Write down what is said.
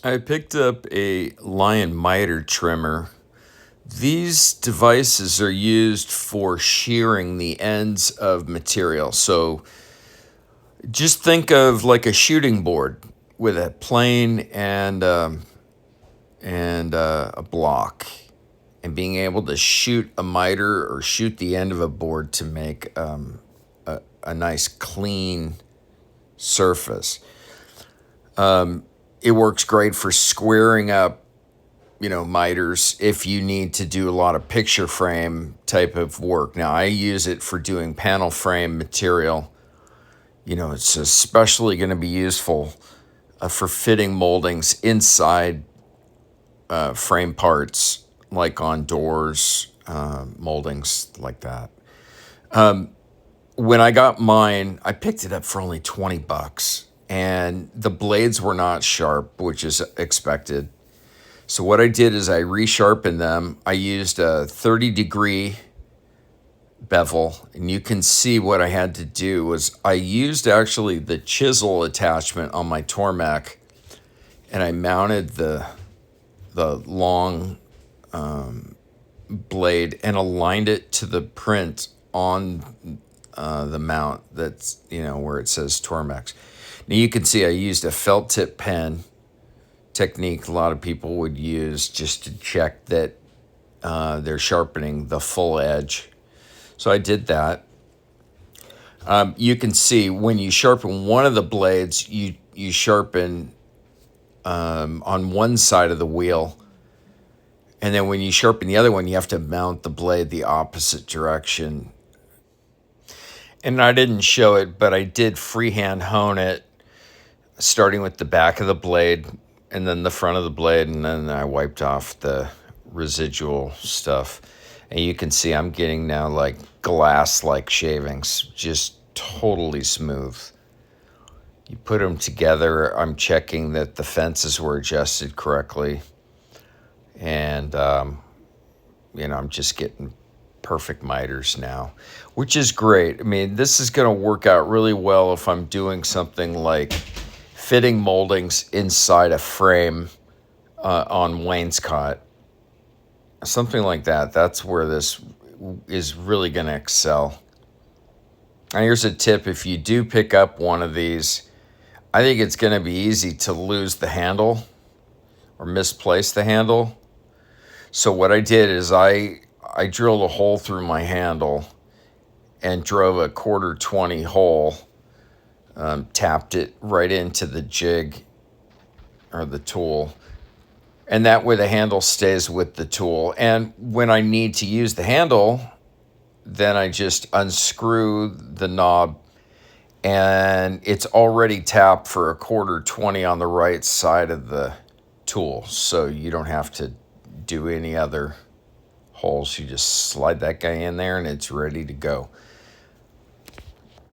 I picked up a lion miter trimmer. These devices are used for shearing the ends of material. So just think of like a shooting board with a plane and a block, and being able to shoot a miter or shoot the end of a board to make a nice clean surface. It works great for squaring up, miters if you need to do a lot of picture frame type of work. Now, I use it for doing panel frame material. It's especially going to be useful for fitting moldings inside frame parts, like on doors, moldings like that. When I got mine, I picked it up for only $20, and the blades were not sharp, which is expected. So what I did is I resharpened them. I used a 30-degree bevel, and you can see what I had to do was I used actually the chisel attachment on my Tormek, and I mounted the long blade and aligned it to the print on the mount that's, where it says Tormek. Now you can see I used a felt tip pen technique a lot of people would use just to check that they're sharpening the full edge. So I did that. You can see when you sharpen one of the blades, you sharpen on one side of the wheel. And then when you sharpen the other one, you have to mount the blade the opposite direction. And I didn't show it, but I did freehand hone it, starting with the back of the blade and then the front of the blade, and then I wiped off the residual stuff. And you can see I'm getting now like glass-like shavings, just totally smooth. You put them together, I'm checking that the fences were adjusted correctly. And, I'm just getting perfect miters now, which is great. I mean, this is going to work out really well if I'm doing something like fitting moldings inside a frame on wainscot. Something like that. That's where this is really going to excel. And here's a tip. If you do pick up one of these, I think it's going to be easy to lose the handle or misplace the handle. So what I did is I drilled a hole through my handle and drove a 1/4-20 hole, tapped it right into the jig or the tool, and that way the handle stays with the tool. And when I need to use the handle, then I just unscrew the knob, and it's already tapped for a 1/4-20 on the right side of the tool, so you don't have to do any other holes. You just slide that guy in there and it's ready to go.